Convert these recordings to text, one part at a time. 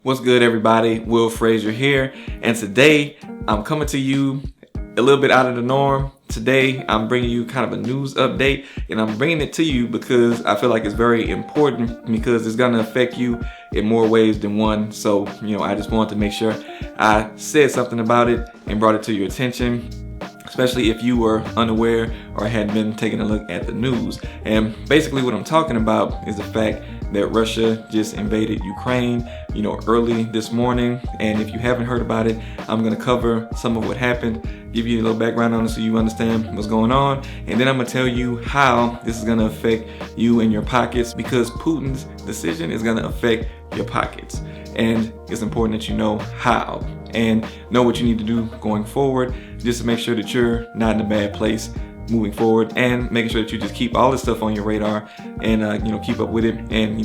What's good, everybody? Will Frazier here, and today I'm coming to you a little bit out of the norm. Today I'm bringing you kind of a news update, and I'm bringing it to you because I feel like it's very important because it's going to affect you in more ways than one. So, I just wanted to make sure I said something about it and brought it to your attention, especially if you were unaware or had been taking a look at the news. And basically what I'm talking about is the fact that Russia just invaded Ukraine, early this morning. And if you haven't heard about it, I'm gonna cover some of what happened, give you a little background on it so you understand what's going on. And then I'm gonna tell you how this is gonna affect you and your pockets, because Putin's decision is gonna affect your pockets. And it's important that you know how and know what you need to do going forward, just to make sure that you're not in a bad place moving forward, and making sure that you just keep all this stuff on your radar and keep up with it. And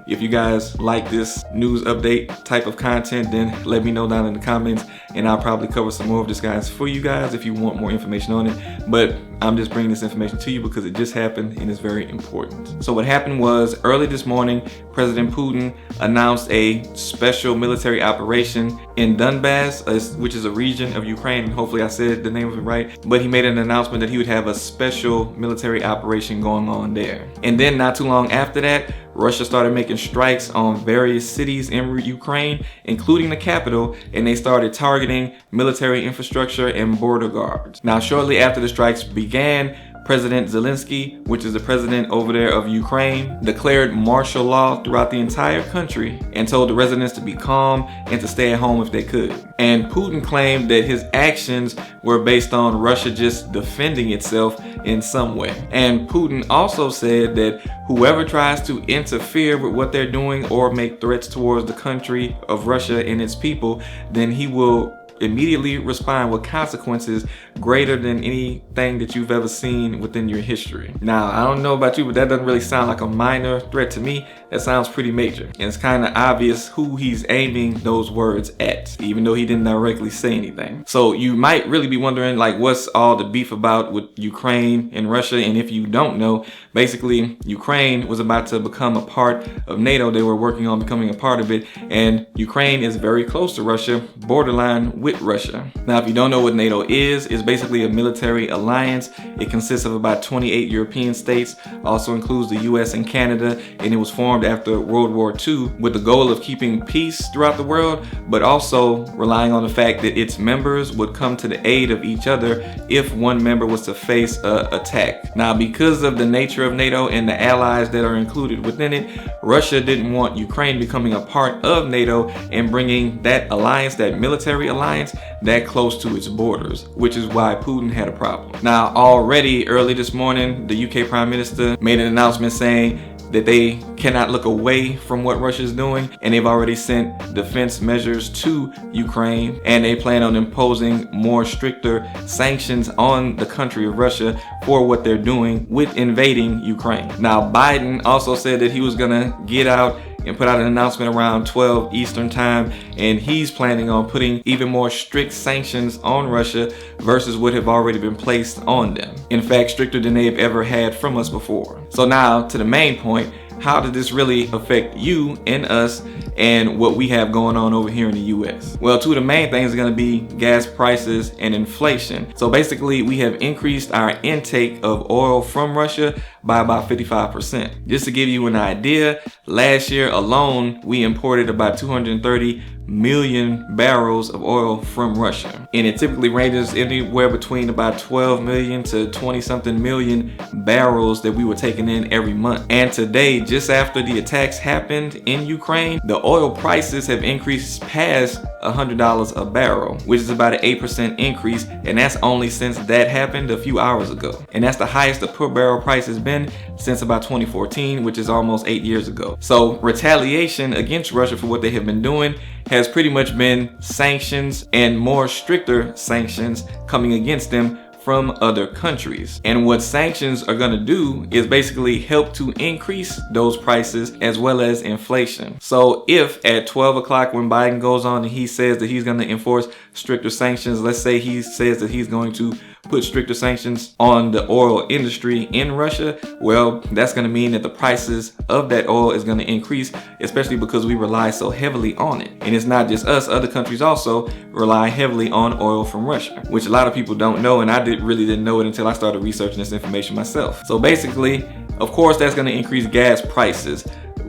if you guys like this news update type of content, then let me know down in the comments, and I'll probably cover some more of this guys for you guys if you want more information on it. But I'm just bringing this information to you because it just happened and it's very important. So what happened was, early this morning, President Putin announced a special military operation in Donbass, which is a region of Ukraine. Hopefully I said the name of it right. But he made an announcement that he would have a special military operation going on there. And then not too long after that, Russia started making strikes on various cities in Ukraine, including the capital, and they started targeting military infrastructure and border guards. Now, shortly after the strikes began, President Zelensky, which is the president over there of Ukraine, declared martial law throughout the entire country and told the residents to be calm and to stay at home if they could. And Putin claimed that his actions were based on Russia just defending itself in some way. And Putin also said that whoever tries to interfere with what they're doing or make threats towards the country of Russia and its people, then he will immediately respond with consequences greater than anything that you've ever seen within your history. Now, I don't know about you, but that doesn't really sound like a minor threat to me. That sounds pretty major. And it's kind of obvious who he's aiming those words at, even though he didn't directly say anything. So you might really be wondering, what's all the beef about with Ukraine and Russia? And if you don't know, basically Ukraine was about to become a part of NATO. They were working on becoming a part of it, and Ukraine is very close to Russia, borderline with Russia. Now, if you don't know what NATO is, it's basically a military alliance. It consists of about 28 European states, also includes the US and Canada, and it was formed after World War II with the goal of keeping peace throughout the world, but also relying on the fact that its members would come to the aid of each other if one member was to face an attack. Now, because of the nature of NATO and the allies that are included within it, Russia didn't want Ukraine becoming a part of NATO and bringing that alliance, that military alliance, that close to its borders, which is why Putin had a problem. Now, already early this morning, the UK Prime Minister made an announcement saying that they cannot look away from what Russia is doing, and they've already sent defense measures to Ukraine, and they plan on imposing more stricter sanctions on the country of Russia for what they're doing with invading Ukraine. Now, Biden also said that he was gonna get out and put out an announcement around 12 Eastern time, and he's planning on putting even more strict sanctions on Russia versus what have already been placed on them. In fact, stricter than they've ever had from us before. So now to the main point, how did this really affect you and us and what we have going on over here in the US? Well, two of the main things are going to be gas prices and inflation. So basically, we have increased our intake of oil from Russia by about 55%. Just to give you an idea, last year alone, we imported about 230 million barrels of oil from Russia. And it typically ranges anywhere between about 12 million to 20 something million barrels that we were taking in every month. And today, just after the attacks happened in Ukraine, the oil prices have increased past $100 a barrel, which is about an 8% increase. And that's only since that happened a few hours ago. And that's the highest the per barrel price has been since about 2014, which is almost 8 years ago. So retaliation against Russia for what they have been doing has pretty much been sanctions and more stricter sanctions coming against them from other countries. And what sanctions are going to do is basically help to increase those prices as well as inflation. So if at 12 o'clock when Biden goes on and he says that he's going to enforce stricter sanctions, let's say he says that he's going to put stricter sanctions on the oil industry in Russia, well, that's going to mean that the prices of that oil is going to increase, especially because we rely so heavily on it. And it's not just us, other countries also rely heavily on oil from Russia, which a lot of people don't know, and I really didn't know it until I started researching this information myself. So basically, of course, that's going to increase gas prices.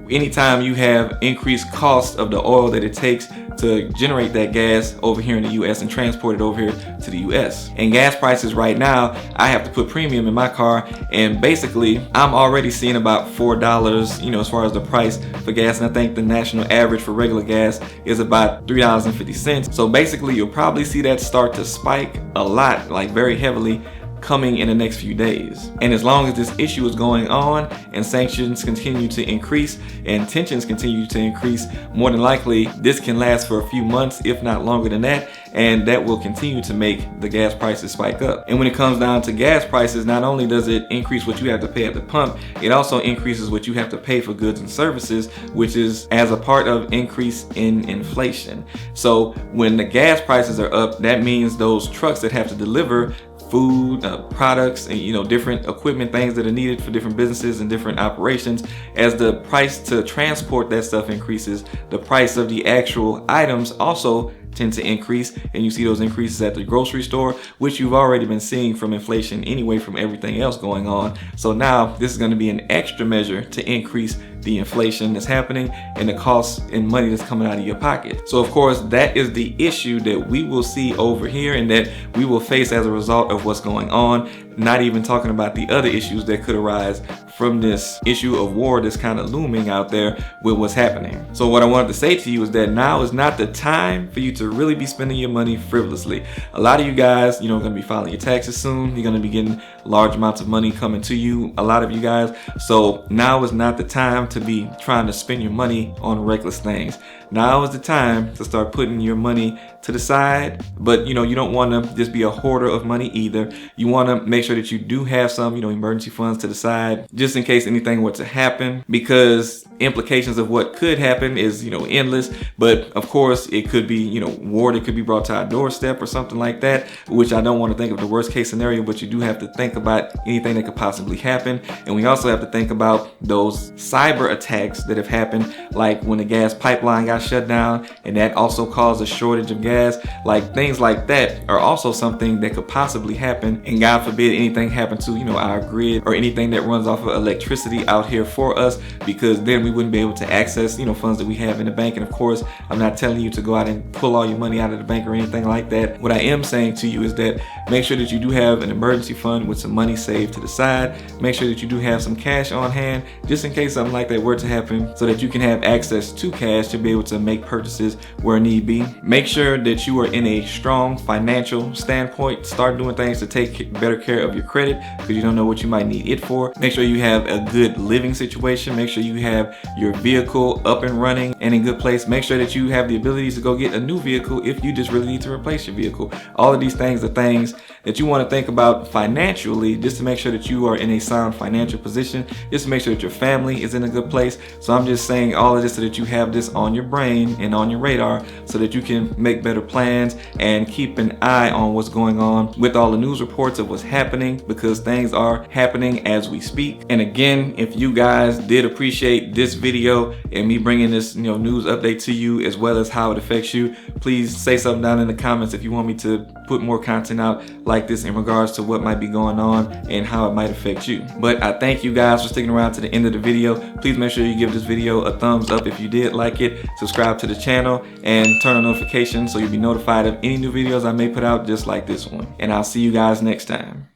Anytime you have increased cost of the oil that it takes to generate that gas over here in the US and transport it over here to the US. And gas prices right now, I have to put premium in my car, and basically I'm already seeing about $4, you know, as far as the price for gas, and I think the national average for regular gas is about $3.50. So basically you'll probably see that start to spike a lot, like very heavily, coming in the next few days. And as long as this issue is going on and sanctions continue to increase and tensions continue to increase, more than likely this can last for a few months, if not longer than that, and that will continue to make the gas prices spike up. And when it comes down to gas prices, not only does it increase what you have to pay at the pump, it also increases what you have to pay for goods and services, which is as a part of increase in inflation. So when the gas prices are up, that means those trucks that have to deliver food, products, and different equipment, things that are needed for different businesses and different operations, as the price to transport that stuff increases, the price of the actual items also tend to increase, and you see those increases at the grocery store, which you've already been seeing from inflation anyway, from everything else going on. So now this is going to be an extra measure to increase the inflation that's happening and the costs and money that's coming out of your pocket. So of course that is the issue that we will see over here and that we will face as a result of what's going on, not even talking about the other issues that could arise from this issue of war that's kind of looming out there with what's happening. So what I wanted to say to you is that now is not the time for you to really be spending your money frivolously. A lot of you guys, going to be filing your taxes soon. You're going to be getting large amounts of money coming to you, a lot of you guys. So now is not the time to be trying to spend your money on reckless things. Now is the time to start putting your money to the side, but you don't want to just be a hoarder of money either. You want to make sure that you do have some, emergency funds to the side, just in case anything were to happen, because implications of what could happen is, endless. But of course it could be, war that could be brought to our doorstep or something like that, which I don't want to think of the worst case scenario, but you do have to think about anything that could possibly happen. And we also have to think about those cyber attacks that have happened, like when the gas pipeline got shut down and that also caused a shortage of gas. Like things like that are also something that could possibly happen, and God forbid anything happen to our grid or anything that runs off of electricity out here for us, because then we wouldn't be able to access funds that we have in the bank. And of course I'm not telling you to go out and pull all your money out of the bank or anything like that. What I am saying to you is that make sure that you do have an emergency fund with some money saved to the side. Make sure that you do have some cash on hand just in case something like that were to happen, so that you can have access to cash to be able to make purchases where need be. Make sure that you are in a strong financial standpoint. Start doing things to take better care of your credit, because you don't know what you might need it for. Make sure you have a good living situation. Make sure you have your vehicle up and running and in good place. Make sure that you have the ability to go get a new vehicle if you just really need to replace your vehicle. All of these things are things that you want to think about financially, just to make sure that you are in a sound financial position, just to make sure that your family is in a good place. So I'm just saying all of this so that you have this on your brain and on your radar, so that you can make better plans and keep an eye on what's going on with all the news reports of what's happening, because things are happening as we speak. And again, if you guys did appreciate this video and me bringing this news update to you, as well as how it affects you, please say something down in the comments if you want me to put more content out like this in regards to what might be going on and how it might affect you. But I thank you guys for sticking around to the end of the video. Please make sure you give this video a thumbs up if you did like it, subscribe to the channel, and turn on notifications so you'll be notified of any new videos I may put out just like this one. And I'll see you guys next time.